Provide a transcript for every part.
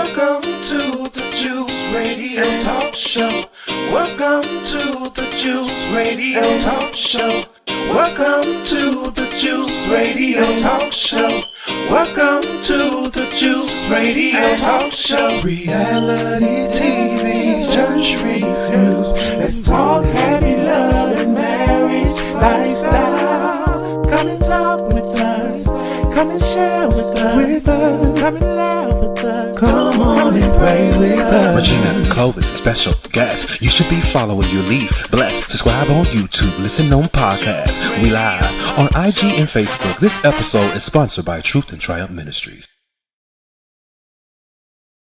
Welcome to the Juice Radio Talk Show. Welcome to the Juice Radio Talk Show. Welcome to the Juice Radio Talk Show. Welcome to the Juice Radio Talk Show. Reality TV's church reviews. Let's talk happy love and marriage lifestyle. Come and talk with us. Come and share with us. Come and laugh with us. Come on and pray with us. Regina Clovis, special guest. You should be following your lead. Bless. Subscribe on YouTube. Listen on podcasts. We live on IG and Facebook. This episode is sponsored by TruthAndTriumph Ministries.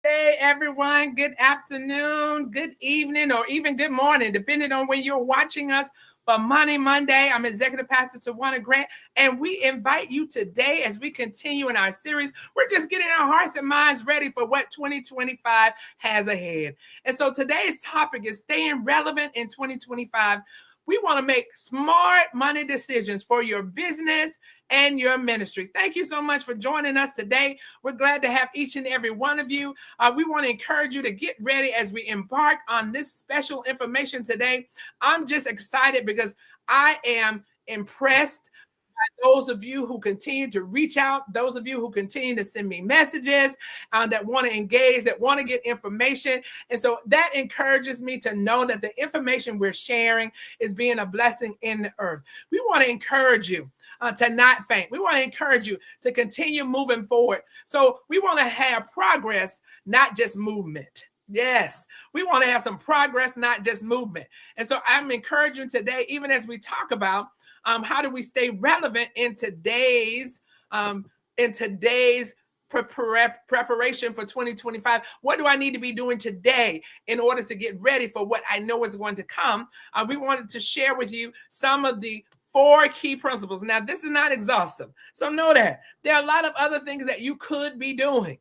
Hey everyone, good afternoon, good evening, or even good morning, depending on when you're watching us for Money Monday. I'm Executive Pastor Tawana Grant, and we invite you today as we continue in our series. We're just getting our hearts and minds ready for what 2025 has ahead. And so today's topic is staying relevant in 2025. We want to make smart money decisions for your business and your ministry. Thank you so much for joining us today. We're glad to have each and every one of you. We want to encourage you to get ready as we embark on this special information today. I'm just excited because I am impressed by those of you who continue to reach out, those of you who continue to send me messages that want to engage, that want to get information. And so that encourages me to know that the information we're sharing is being a blessing in the earth. We want to encourage you to not faint. We want to encourage you to continue moving forward. So we want to have progress, not just movement. Yes, we want to have some progress, not just movement. And so I'm encouraging today, even as we talk about how do we stay relevant in today's preparation for 2025? What do I need to be doing today in order to get ready for what I know is going to come? We wanted to share with you some of the 4 key principles. Now, this is not exhaustive, so know that there are a lot of other things that you could be doing.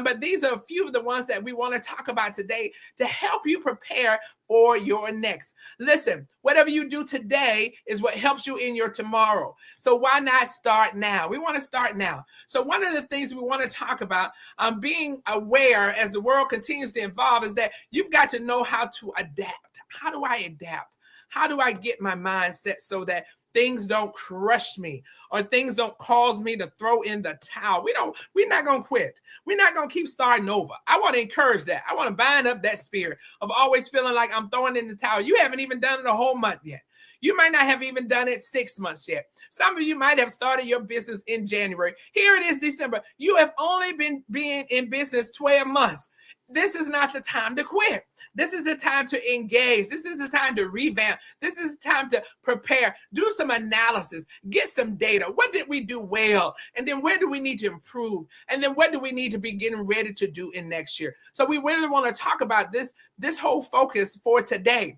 But these are a few of the ones that we want to talk about today to help you prepare for your next. Listen, whatever you do today is what helps you in your tomorrow. So why not start now? We want to start now. So one of the things we want to talk about, being aware as the world continues to evolve, is that you've got to know how to adapt. How do I adapt? How do I get my mindset so that things don't crush me or things don't cause me to throw in the towel? We're not going to quit. We're not going to keep starting over. I want to encourage that. I want to bind up that spirit of always feeling like I'm throwing in the towel. You haven't even done it a whole month yet. You might not have even done it 6 months yet. Some of you might have started your business in January. Here it is, December. You have only been in business 12 months. This is not the time to quit. This is the time to engage. This is the time to revamp. This is the time to prepare. Do some analysis. Get some data. What did we do well? And then where do we need to improve? And then what do we need to be getting ready to do in next year? So we really want to talk about this whole focus for today,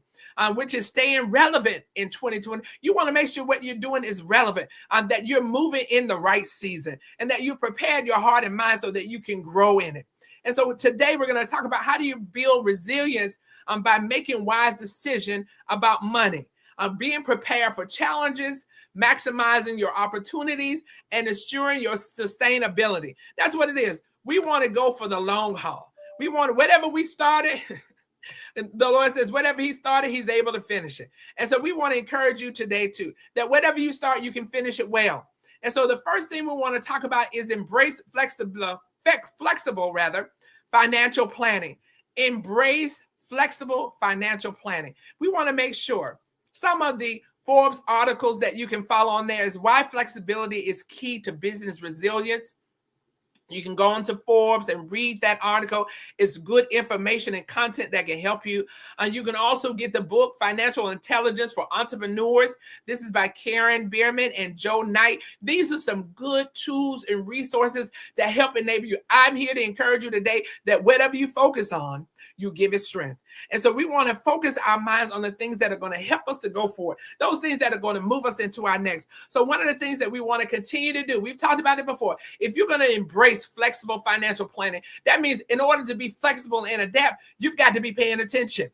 which is staying relevant in 2020. You want to make sure what you're doing is relevant, that you're moving in the right season, and that you prepared your heart and mind so that you can grow in it. And so today we're going to talk about how do you build resilience by making wise decisions about money, being prepared for challenges, maximizing your opportunities, and ensuring your sustainability. That's what it is. We want to go for the long haul. We want whatever we started. The Lord says, whatever he started, he's able to finish it. And so we want to encourage you today too, that whatever you start, you can finish it well. And so the first thing we want to talk about is embrace flexible financial planning. Embrace flexible financial planning. We want to make sure some of the Forbes articles that you can follow on there is why flexibility is key to business resilience. You can go onto Forbes and read that article. It's good information and content that can help you. You can also get the book, Financial Intelligence for Entrepreneurs. This is by Karen Bierman and Joe Knight. These are some good tools and resources that help enable you. I'm here to encourage you today that whatever you focus on, you give it strength. And so we want to focus our minds on the things that are going to help us to go forward, those things that are going to move us into our next. So one of the things that we want to continue to do, we've talked about it before, if you're going to embrace flexible financial planning, that means in order to be flexible and adapt, you've got to be paying attention.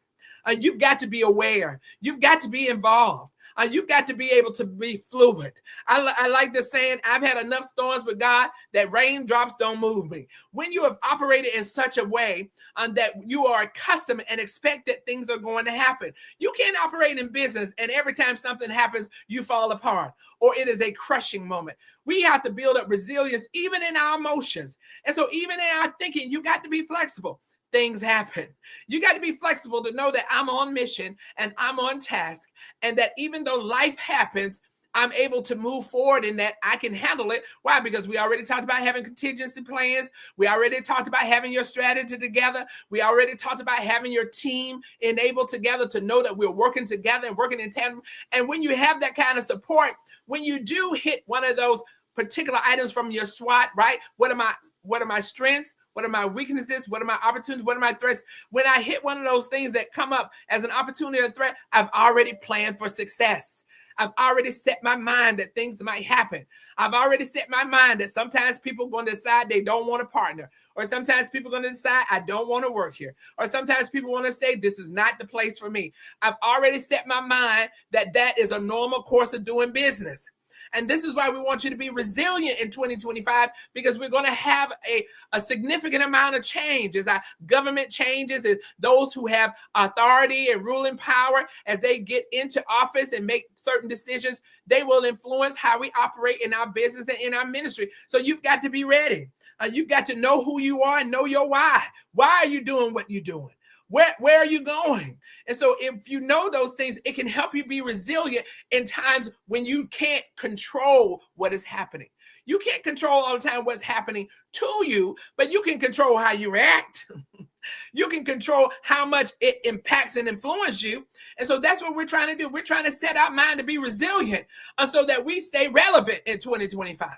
You've got to be aware. You've got to be involved. You've got to be able to be fluid. I like the saying, I've had enough storms with God that raindrops don't move me. When you have operated in such a way that you are accustomed and expect that things are going to happen, you can't operate in business and every time something happens, you fall apart or it is a crushing moment. We have to build up resilience even in our emotions. And so even in our thinking, you got to be flexible. Things happen. You got to be flexible to know that I'm on mission and I'm on task, and that even though life happens, I'm able to move forward in that I can handle it. Why? Because we already talked about having contingency plans. We already talked about having your strategy together. We already talked about having your team enabled together to know that we're working together and working in tandem. And when you have that kind of support, when you do hit one of those particular items from your SWOT, right? What are my strengths? What are my weaknesses? What are my opportunities? What are my threats? When I hit one of those things that come up as an opportunity or threat, I've already planned for success. I've already set my mind that things might happen. I've already set my mind that sometimes people are going to decide they don't want to partner. Or sometimes people are going to decide I don't want to work here. Or sometimes people want to say this is not the place for me. I've already set my mind that that is a normal course of doing business. And this is why we want you to be resilient in 2025, because we're going to have a significant amount of change as our government changes, and those who have authority and ruling power, as they get into office and make certain decisions, they will influence how we operate in our business and in our ministry. So you've got to be ready. You've got to know who you are and know your why. Why are you doing what you're doing? Where are you going? And so if you know those things, it can help you be resilient in times when you can't control what is happening. You can't control all the time what's happening to you, but you can control how you react. You can control how much it impacts and influences you. And so that's what we're trying to do. We're trying to set our mind to be resilient so that we stay relevant in 2025.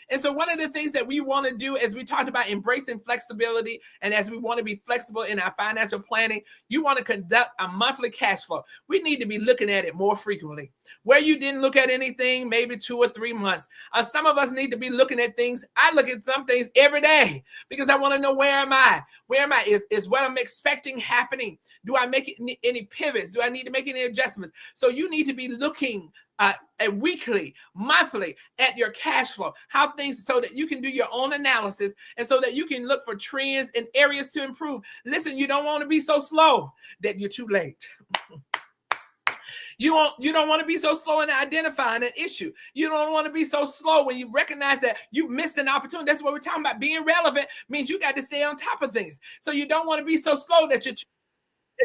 And so one of the things that we want to do, as we talked about embracing flexibility, and as we want to be flexible in our financial planning, you want to conduct a monthly cash flow. We need to be looking at it more frequently. Where you didn't look at anything, maybe 2 or 3 months. Some of us need to be looking at things. I look at some things every day because I want to know, where am I? Where am I? Is what I'm expecting happening? Do I make any pivots? Do I need to make any adjustments? So you need to be looking weekly, monthly at your cash flow, how things, so that you can do your own analysis and so that you can look for trends and areas to improve. Listen, you don't want to be so slow that you're too late. You don't want to be so slow in identifying an issue. You don't want to be so slow when you recognize that you missed an opportunity. That's what we're talking about. Being relevant means you got to stay on top of things. So you don't want to be so slow that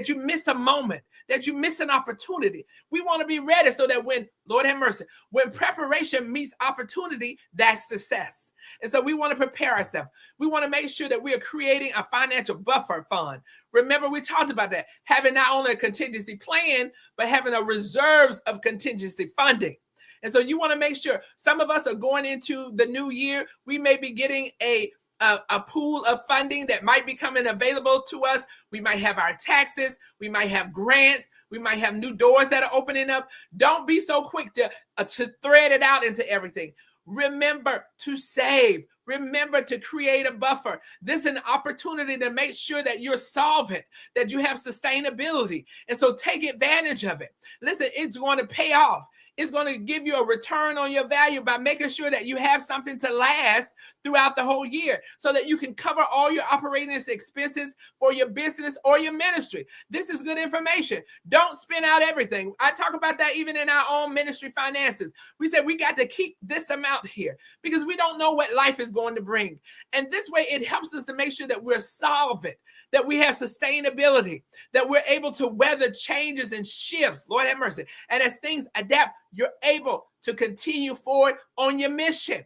you miss a moment, that you miss an opportunity. We want to be ready so that when, Lord have mercy, when preparation meets opportunity, that's success. And so we want to prepare ourselves. We want to make sure that we are creating a financial buffer fund. Remember, we talked about that, having not only a contingency plan, but having a reserves of contingency funding. And so you want to make sure, some of us are going into the new year. We may be getting a pool of funding that might be coming available to us. We might have our taxes. We might have grants. We might have new doors that are opening up. Don't be so quick to thread it out into everything. Remember to save. Remember to create a buffer. This is an opportunity to make sure that you're solvent, that you have sustainability. And so take advantage of it. Listen, it's going to pay off. It's going to give you a return on your value by making sure that you have something to last throughout the whole year so that you can cover all your operating expenses for your business or your ministry. This is good information. Don't spend out everything. I talk about that even in our own ministry finances. We said we got to keep this amount here because we don't know what life is going to bring. And this way it helps us to make sure that we're solvent, that we have sustainability, that we're able to weather changes and shifts. Lord have mercy. And as things adapt, you're able to continue forward on your mission.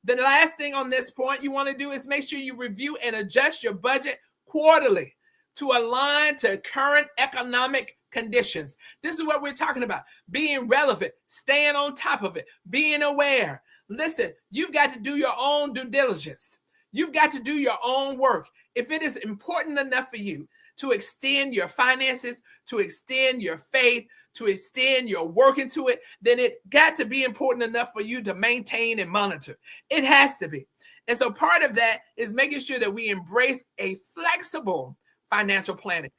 The last thing on this point you want to do is make sure you review and adjust your budget quarterly to align to current economic conditions. This is what we're talking about. Being relevant, staying on top of it, being aware. Listen, you've got to do your own due diligence. You've got to do your own work. If it is important enough for you to extend your finances, to extend your faith, to extend your work into it, then it got to be important enough for you to maintain and monitor. It has to be. And so part of that is making sure that we embrace a flexible financial planning.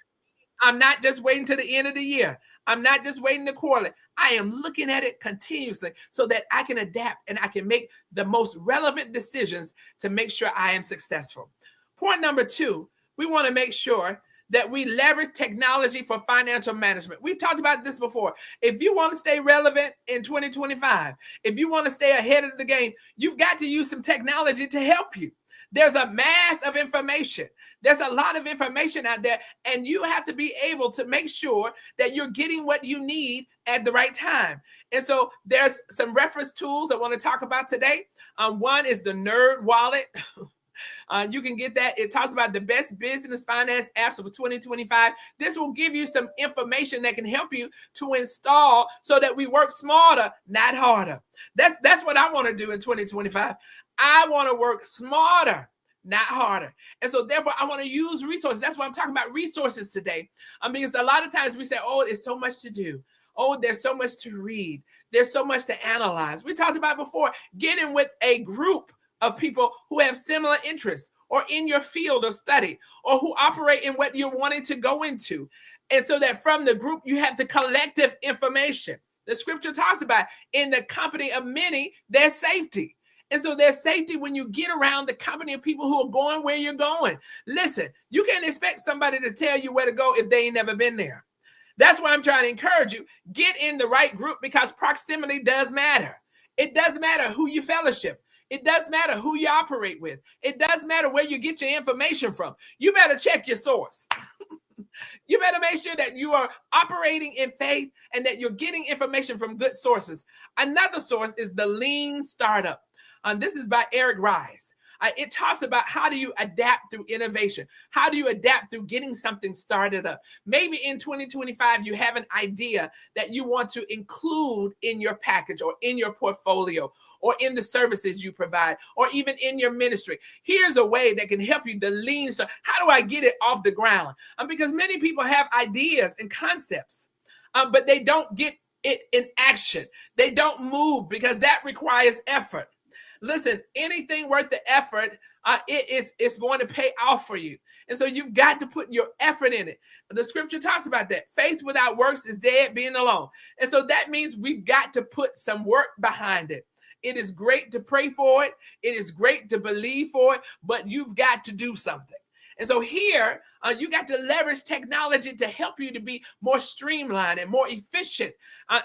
I'm not just waiting to the end of the year. I'm not just waiting to quarterly. I am looking at it continuously so that I can adapt and I can make the most relevant decisions to make sure I am successful. Point number 2, we want to make sure that we leverage technology for financial management. We've talked about this before. If you want to stay relevant in 2025, if you want to stay ahead of the game, you've got to use some technology to help you. There's a mass of information. There's a lot of information out there, and you have to be able to make sure that you're getting what you need at the right time. And so there's some reference tools I want to talk about today. One is the Nerd Wallet. You can get that. It talks about the best business finance apps of 2025. This will give you some information that can help you to install so that we work smarter, not harder. That's what I want to do in 2025. I want to work smarter, not harder. And so therefore, I want to use resources. That's why I'm talking about resources today. Because a lot of times we say, oh, it's so much to do. Oh, there's so much to read. There's so much to analyze. We talked about before, getting with a group of people who have similar interests or in your field of study or who operate in what you're wanting to go into. And so that from the group, you have the collective information. The scripture talks about in the company of many, there's safety. And so there's safety when you get around the company of people who are going where you're going. Listen, you can't expect somebody to tell you where to go if they ain't never been there. That's why I'm trying to encourage you, get in the right group because proximity does matter. It does matter who you fellowship. It does matter who you operate with. It does matter where you get your information from. You better check your source. You better make sure that you are operating in faith and that you're getting information from good sources. Another source is the Lean Startup. This is by Eric Ries. It talks about how do you adapt through innovation? How do you adapt through getting something started up? Maybe in 2025, you have an idea that you want to include in your package or in your portfolio or in the services you provide or even in your ministry. Here's a way that can help you, the lean start. How do I get it off the ground? Because many people have ideas and concepts, but they don't get it in action. They don't move because that requires effort. Listen, anything worth the effort, it's going to pay off for you. And so you've got to put your effort in it. The scripture talks about that. Faith without works is dead, being alone. And so that means we've got to put some work behind it. It is great to pray for it. It is great to believe for it, but you've got to do something. And so here, you got to leverage technology to help you to be more streamlined and more efficient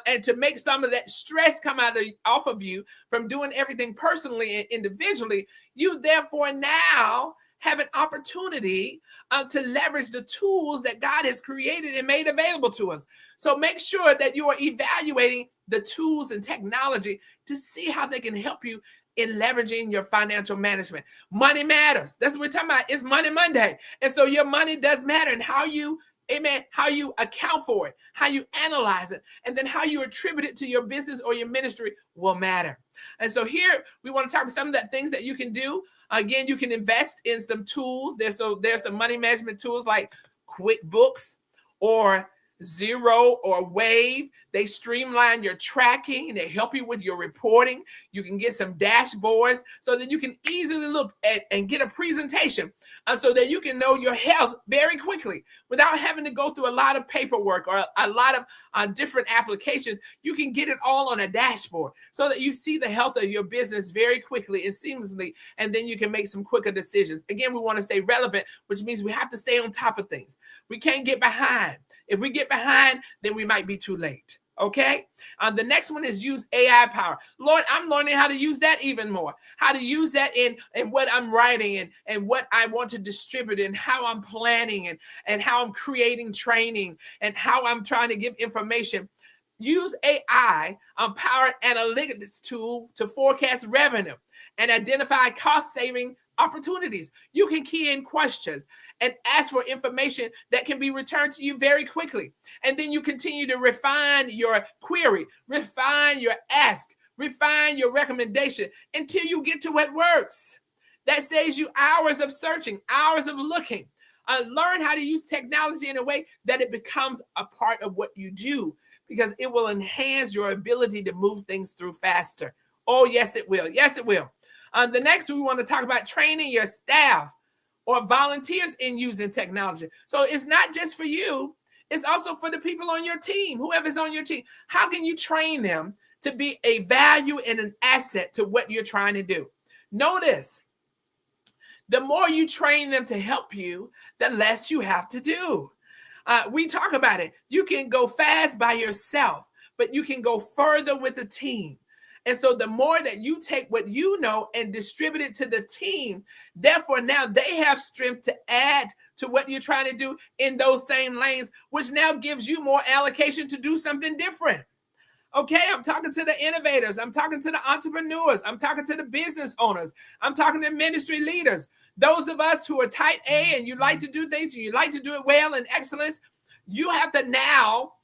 and to make some of that stress come off of you from doing everything personally and individually. You therefore now have an opportunity to leverage the tools that God has created and made available to us. So make sure that you are evaluating the tools and technology to see how they can help you in leveraging your financial management. Money matters. That's what we're talking about. It's Money Monday. And so your money does matter, and how you account for it, how you analyze it, and then how you attribute it to your business or your ministry will matter. And so here we want to talk about some of the things that you can do. Again, you can invest in some tools. There's some money management tools like QuickBooks or Zero or Wave. They streamline your tracking and they help you with your reporting. You can get some dashboards so that you can easily look at and get a presentation so that you can know your health very quickly without having to go through a lot of paperwork or a lot of different applications. You can get it all on a dashboard so that you see the health of your business very quickly and seamlessly, and then you can make some quicker decisions. Again, we want to stay relevant, which means we have to stay on top of things. We can't get behind. If we get behind, then we might be too late. Okay. The next one is use AI power. Lord, I'm learning how to use that even more, how to use that in what I'm writing and what I want to distribute and how I'm planning and how I'm creating training and how I'm trying to give information. Use AI powered analytics tool to forecast revenue and identify cost-saving opportunities. You can key in questions and ask for information that can be returned to you very quickly. And then you continue to refine your query, refine your ask, refine your recommendation until you get to what works. That saves you hours of searching, hours of looking. Learn how to use technology in a way that it becomes a part of what you do, because it will enhance your ability to move things through faster. Oh, yes, it will. Yes, it will. The next, we want to talk about training your staff or volunteers in using technology. So it's not just for you. It's also for the people on your team, whoever's on your team. How can you train them to be a value and an asset to what you're trying to do? Notice, the more you train them to help you, the less you have to do. We talk about it. You can go fast by yourself, but you can go further with the team. And so the more that you take what you know and distribute it to the team, therefore now they have strength to add to what you're trying to do in those same lanes, which now gives you more allocation to do something different. Okay, I'm talking to the innovators. I'm talking to the entrepreneurs. I'm talking to the business owners. I'm talking to ministry leaders. Those of us who are type A and you like to do things and you like to do it well and excellence, you have to now,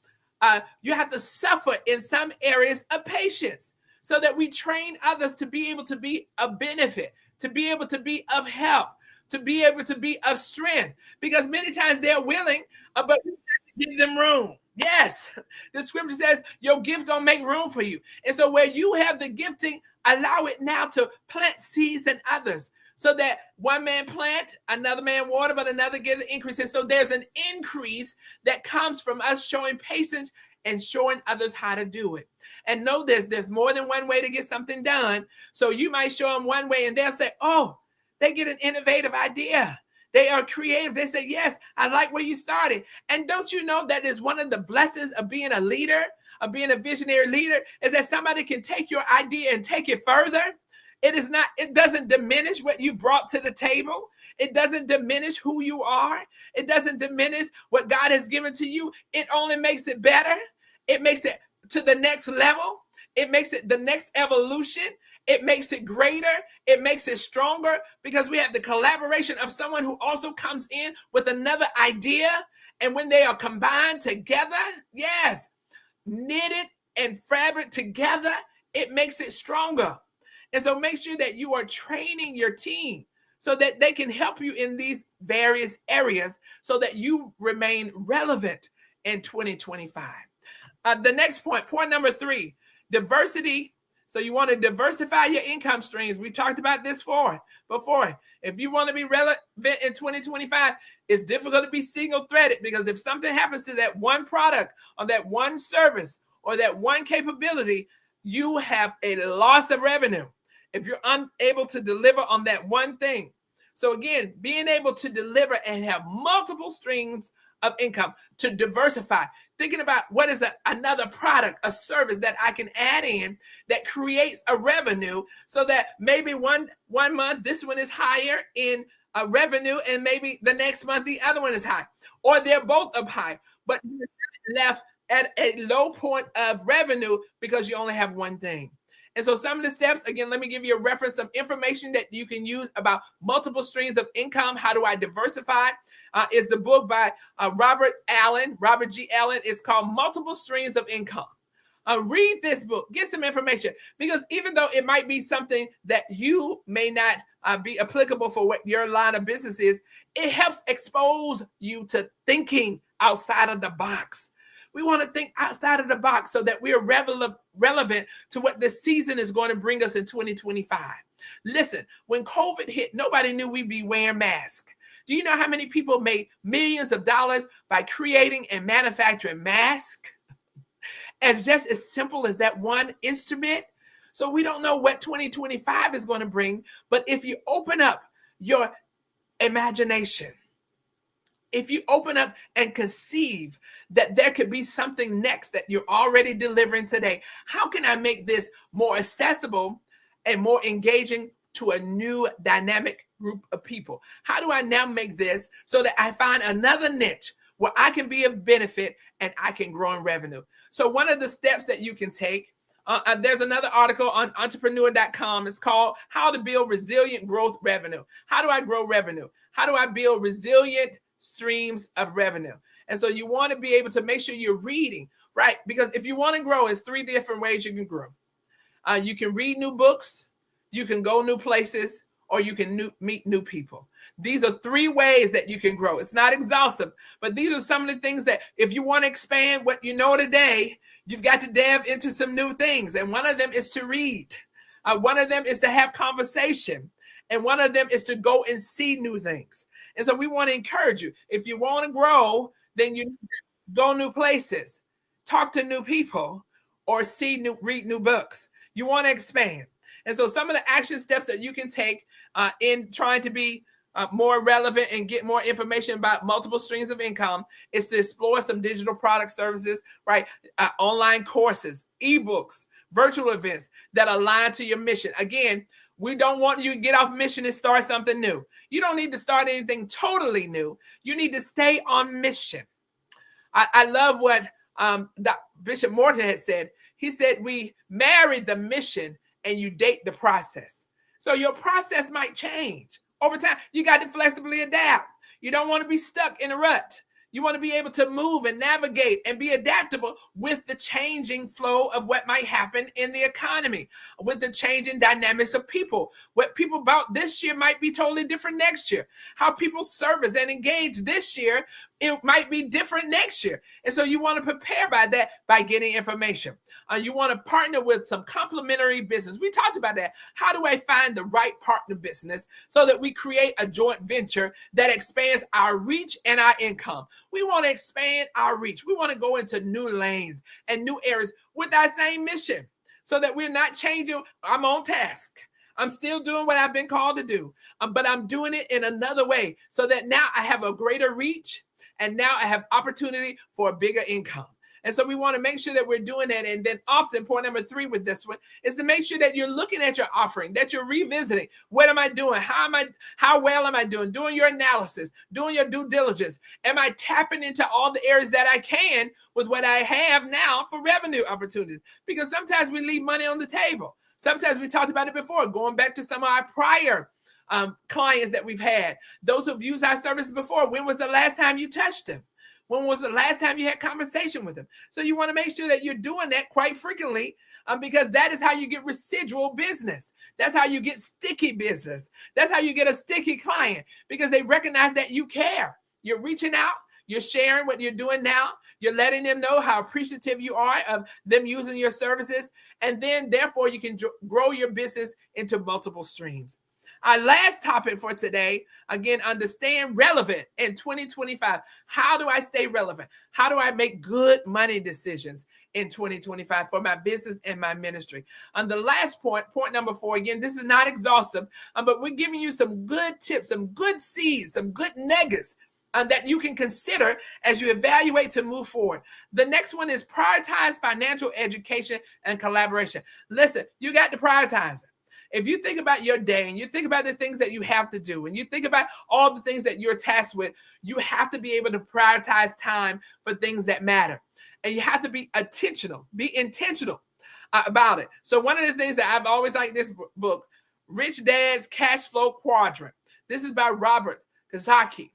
you have to suffer in some areas of patience so that we train others to be able to be a benefit, to be able to be of help, to be able to be of strength, because many times they're willing, but we have to give them room. Yes, the scripture says your gift gonna make room for you. And so where you have the gifting, allow it now to plant seeds in others so that one man plant, another man water, but another give the increase. And so there's an increase that comes from us showing patience and showing others how to do it. And know this, there's more than one way to get something done. So you might show them one way and they'll say, oh, they get an innovative idea. They are creative. They say, yes, I like where you started. And don't you know that is one of the blessings of being a leader, of being a visionary leader, is that somebody can take your idea and take it further. It doesn't diminish what you brought to the table. It doesn't diminish who you are. It doesn't diminish what God has given to you. It only makes it better. It makes it to the next level. It makes it the next evolution. It makes it greater. It makes it stronger because we have the collaboration of someone who also comes in with another idea. And when they are combined together, yes, knitted and fabric together, it makes it stronger. And so make sure that you are training your team so that they can help you in these various areas so that you remain relevant in 2025. The next point number 3, diversity. So you want to diversify your income streams. We talked about this before. If you want to be relevant in 2025, it's difficult to be single-threaded because if something happens to that one product or that one service or that one capability, you have a loss of revenue if you're unable to deliver on that one thing. So again, being able to deliver and have multiple streams of income to diversify, thinking about what is another product, a service that I can add in that creates a revenue so that maybe one month this one is higher in a revenue and maybe the next month the other one is high, or they're both up high, but you're left at a low point of revenue because you only have one thing. And so some of the steps, again, let me give you a reference, some information that you can use about multiple streams of income. How do I diversify? Is the book by Robert G. Allen. It's called Multiple Streams of Income. Read this book, get some information, because even though it might be something that you may not be applicable for what your line of business is, it helps expose you to thinking outside of the box. We want to think outside of the box so that we are relevant to what this season is going to bring us in 2025. Listen, when COVID hit, nobody knew we'd be wearing masks. Do you know how many people made millions of dollars by creating and manufacturing masks? As just as simple as that one instrument. So we don't know what 2025 is going to bring, but if you open up your imagination, if you open up and conceive that there could be something next that you're already delivering today, how can I make this more accessible and more engaging to a new dynamic group of people? How do I now make this so that I find another niche where I can be of benefit and I can grow in revenue? So one of the steps that you can take, there's another article on entrepreneur.com. It's called How to Build Resilient Growth Revenue. How do I grow revenue? How do I build resilient streams of revenue? And so you want to be able to make sure you're reading, right? Because if you want to grow, it's 3 different ways you can grow. You can read new books, you can go new places, or you can meet new people. These are 3 ways that you can grow. It's not exhaustive, but these are some of the things that if you want to expand what you know today, you've got to delve into some new things. And one of them is to read. One of them is to have conversation. And one of them is to go and see new things. And so we want to encourage you. If you want to grow, then you go new places, talk to new people, or read new books. You want to expand. And so some of the action steps that you can take in trying to be more relevant and get more information about multiple streams of income is to explore some digital product services, right? Online courses, ebooks, virtual events that align to your mission. Again, we don't want you to get off mission and start something new. You don't need to start anything totally new. You need to stay on mission. I love what Bishop Morton had said. He said, we marry the mission and you date the process. So your process might change over time. You got to flexibly adapt. You don't want to be stuck in a rut. You want to be able to move and navigate and be adaptable with the changing flow of what might happen in the economy, with the changing dynamics of people. What people bought this year might be totally different next year. How people service and engage this year, it might be different next year. And so you want to prepare by that by getting information. You want to partner with some complementary business. We talked about that. How do I find the right partner business so that we create a joint venture that expands our reach and our income? We want to expand our reach. We want to go into new lanes and new areas with our same mission so that we're not changing. I'm on task. I'm still doing what I've been called to do, but I'm doing it in another way so that now I have a greater reach and now I have opportunity for a bigger income. And so we want to make sure that we're doing that. And then often, point number 3 with this one is to make sure that you're looking at your offering, that you're revisiting. What am I doing? How well am I doing? Doing your analysis, doing your due diligence. Am I tapping into all the areas that I can with what I have now for revenue opportunities? Because sometimes we leave money on the table. Sometimes we talked about it before, going back to some of our prior clients that we've had. Those who've used our services before, when was the last time you touched them? When was the last time you had conversation with them? So you want to make sure that you're doing that quite frequently because that is how you get residual business. That's how you get sticky business. That's how you get a sticky client because they recognize that you care. You're reaching out. You're sharing what you're doing now. You're letting them know how appreciative you are of them using your services. And then, therefore, you can grow your business into multiple streams. Our last topic for today, again, understand relevant in 2025. How do I stay relevant? How do I make good money decisions in 2025 for my business and my ministry? And the last point number 4, again, this is not exhaustive, but we're giving you some good tips, some good seeds, some good nuggets that you can consider as you evaluate to move forward. The next one is prioritize financial education and collaboration. Listen, you got to prioritize it. If you think about your day and you think about the things that you have to do and you think about all the things that you're tasked with, you have to be able to prioritize time for things that matter. And you have to be intentional about it. So one of the things that I've always liked this book, Rich Dad's Cash Flow Quadrant. This is by Robert Kiyosaki.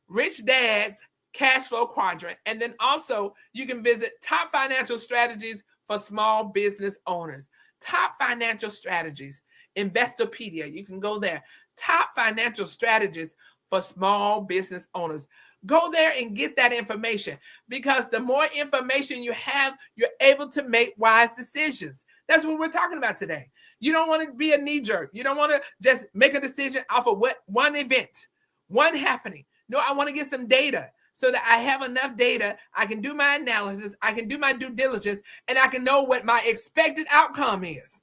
Rich Dad's Cash Flow Quadrant. And then also you can visit Top Financial Strategies for Small Business Owners. Top Financial Strategies, Investopedia. You can go there. Top Financial Strategies for Small Business Owners. Go there and get that information because the more information you have, you're able to make wise decisions. That's what we're talking about today. You don't want to be a knee jerk. You don't want to just make a decision off of one event, one happening. No, I want to get some data so that I have enough data. I can do my analysis. I can do my due diligence and I can know what my expected outcome is.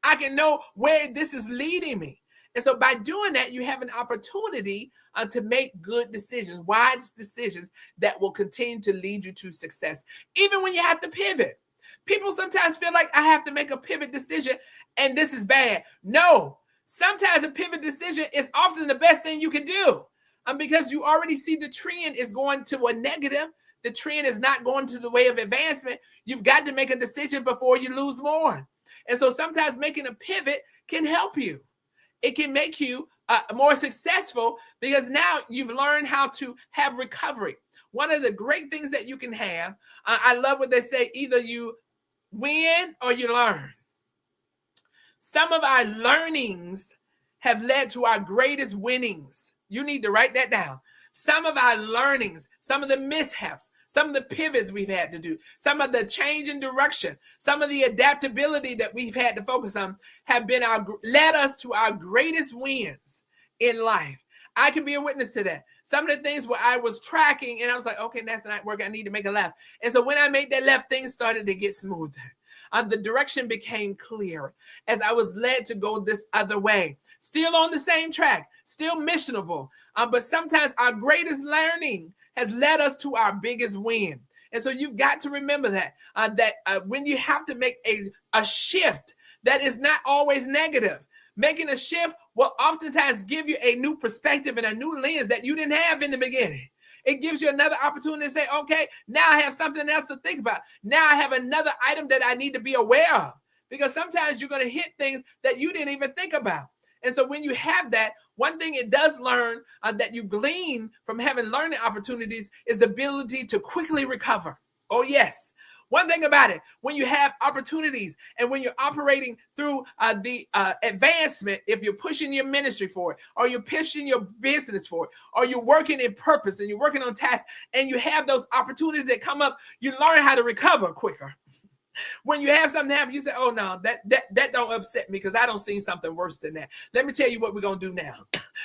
I can know where this is leading me. And so by doing that, you have an opportunity to make good decisions, wise decisions that will continue to lead you to success, even when you have to pivot. People sometimes feel like I have to make a pivot decision and this is bad. No, sometimes a pivot decision is often the best thing you can do because you already see the trend is going to a negative. The trend is not going to the way of advancement. You've got to make a decision before you lose more. And so sometimes making a pivot can help you. It can make you more successful because now you've learned how to have recovery. One of the great things that you can have, I love what they say, either you win or you learn. Some of our learnings have led to our greatest winnings. You need to write that down. Some of our learnings, some of the mishaps, some of the pivots we've had to do, some of the change in direction, some of the adaptability that we've had to focus on have been led us to our greatest wins in life. I can be a witness to that. Some of the things where I was tracking and I was like, okay, that's not working. I need to make a left. And so when I made that left, things started to get smoother. The direction became clear as I was led to go this other way. Still on the same track, still missionable. But sometimes our greatest learning has led us to our biggest win. And so you've got to remember that when you have to make a shift, that is not always negative. Making a shift will oftentimes give you a new perspective and a new lens that you didn't have in the beginning. It gives you another opportunity to say, okay, now I have something else to think about. Now I have another item that I need to be aware of. Because sometimes you're going to hit things that you didn't even think about. And so when you have that, one thing it does learn that you glean from having learning opportunities is the ability to quickly recover. Oh, yes. One thing about it, when you have opportunities and when you're operating through the advancement, if you're pushing your ministry for it, or you're pushing your business for it, or you're working in purpose and you're working on tasks and you have those opportunities that come up, you learn how to recover quicker. When you have something happen, you say, oh, no, that don't upset me because I don't see something worse than that. Let me tell you what we're going to do now.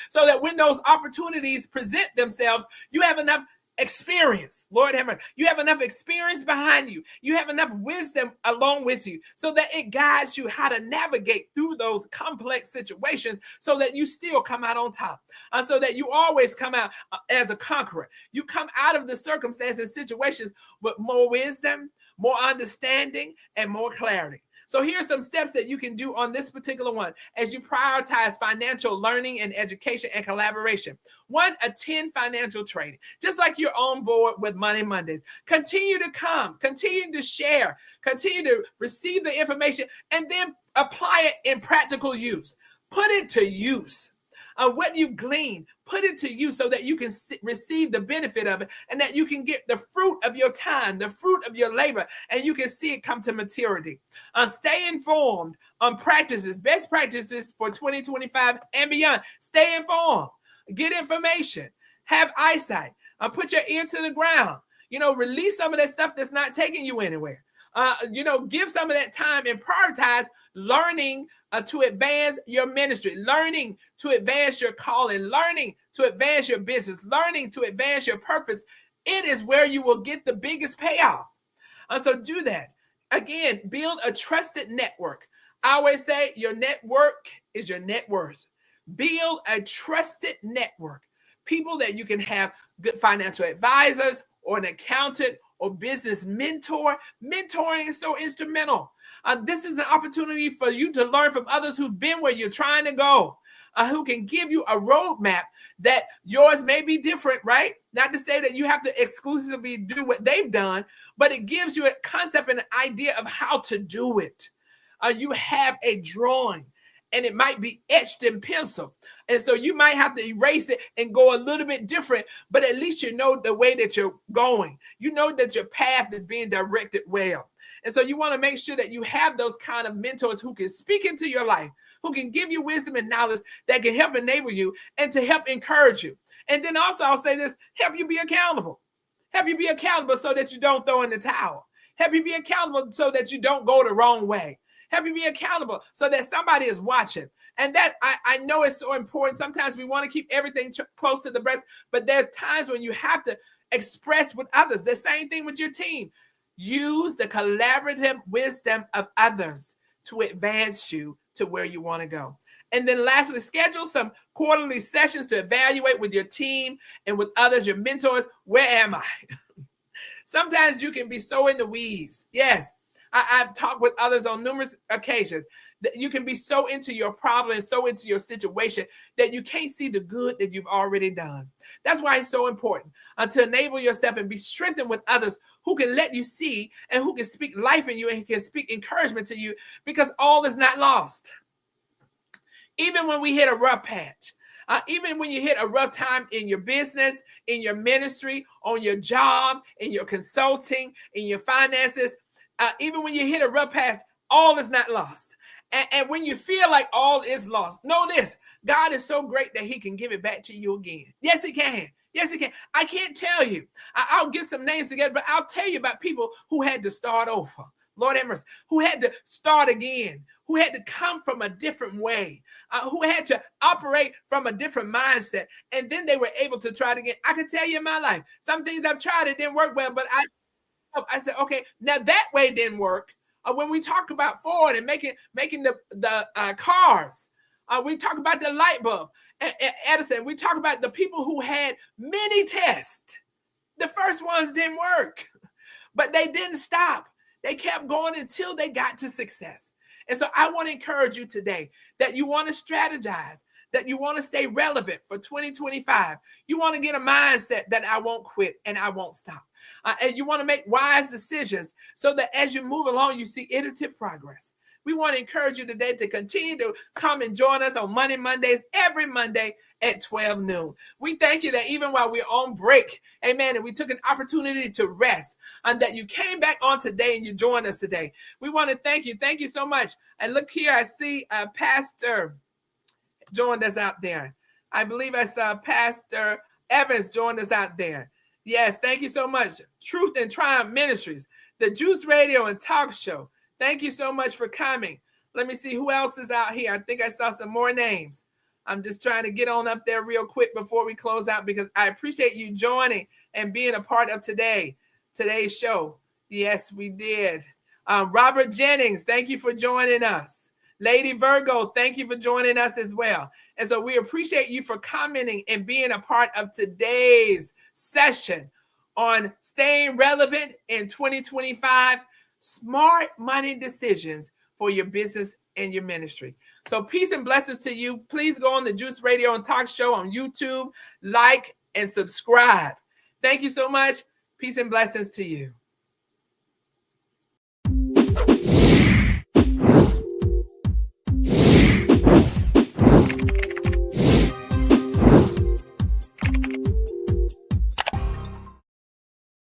So that when those opportunities present themselves, you have enough experience. Lord have mercy. You have enough experience behind you. You have enough wisdom along with you so that it guides you how to navigate through those complex situations so that you still come out on top. So that you always come out as a conqueror. You come out of the circumstances and situations with more wisdom, more understanding, and more clarity. So here's some steps that you can do on this particular one as you prioritize financial learning and education and collaboration. One, attend financial training. Just like you're on board with Money Mondays. Continue to come, continue to share, continue to receive the information, and then apply it in practical use. Put it to use. What you glean, put it to use so that you can receive the benefit of it and that you can get the fruit of your time, the fruit of your labor, and you can see it come to maturity. Stay informed on practices, best practices for 2025 and beyond. Stay informed. Get information. Have eyesight. Put your ear to the ground. Release some of that stuff that's not taking you anywhere. Give some of that time and prioritize learning to advance your ministry, learning to advance your calling, learning to advance your business, learning to advance your purpose. It is where you will get the biggest payoff. So do that. Again, build a trusted network. I always say your network is your net worth. Build a trusted network. People that you can have good financial advisors or an accountant or business mentor. Mentoring is so instrumental. This is an opportunity for you to learn from others who've been where you're trying to go, who can give you a roadmap that yours may be different, right? Not to say that you have to exclusively do what they've done, but it gives you a concept and an idea of how to do it. You have a drawing, and it might be etched in pencil. And so you might have to erase it and go a little bit different, but at least you know the way that you're going. You know that your path is being directed well. And so you want to make sure that you have those kind of mentors who can speak into your life, who can give you wisdom and knowledge that can help enable you and to help encourage you. And then also I'll say this, help you be accountable. Help you be accountable so that you don't throw in the towel. Help you be accountable so that you don't go the wrong way. Help you be accountable so that somebody is watching. And that I know is so important. Sometimes we want to keep everything close to the breast, but there's times when you have to express with others. The same thing with your team. Use the collaborative wisdom of others to advance you to where you want to go. And then lastly, schedule some quarterly sessions to evaluate with your team and with others, your mentors. Where am I? Sometimes you can be so in the weeds. Yes. I've talked with others on numerous occasions that you can be so into your problem and so into your situation that you can't see the good that you've already done. That's why it's so important to enable yourself and be strengthened with others who can let you see and who can speak life in you and can speak encouragement to you, because all is not lost. Even when we hit a rough patch, even when you hit a rough time in your business, in your ministry, on your job, in your consulting, in your finances, even when you hit a rough patch, all is not lost. And when you feel like all is lost, know this: God is so great that he can give it back to you again. Yes, he can. Yes, he can. I can't tell you. I'll get some names together, but I'll tell you about people who had to start over, Lord have mercy, who had to start again, who had to come from a different way, who had to operate from a different mindset, and then they were able to try it again. I can tell you in my life, some things I've tried, it didn't work well, but I said, okay, now that way didn't work. When we talk about Ford and making the cars, we talk about the light bulb, Edison. We talk about the people who had many tests. The first ones didn't work, but they didn't stop. They kept going until they got to success. And so I want to encourage you today that you want to strategize, that you want to stay relevant for 2025. You want to get a mindset that I won't quit and I won't stop. And you want to make wise decisions so that as you move along, you see iterative progress. We want to encourage you today to continue to come and join us on Mondays, every Monday at 12 noon. We thank you that even while we're on break, amen, and we took an opportunity to rest, and that you came back on today and you joined us today. We want to thank you. Thank you so much. And look here, I see Pastor joined us out there. I believe I saw Pastor Evans joined us out there. Yes, thank you so much. Truth and Triumph Ministries, the Juice Radio and Talk Show. Thank you so much for coming. Let me see who else is out here. I think I saw some more names. I'm just trying to get on up there real quick before we close out, because I appreciate you joining and being a part of today's show. Yes, we did. Robert Jennings, thank you for joining us. Lady Virgo, thank you for joining us as well. And so we appreciate you for commenting and being a part of today's session on staying relevant in 2025, smart money decisions for your business and your ministry. So peace and blessings to you. Please go on the Juice Radio and Talk Show on YouTube, like and subscribe. Thank you so much. Peace and blessings to you.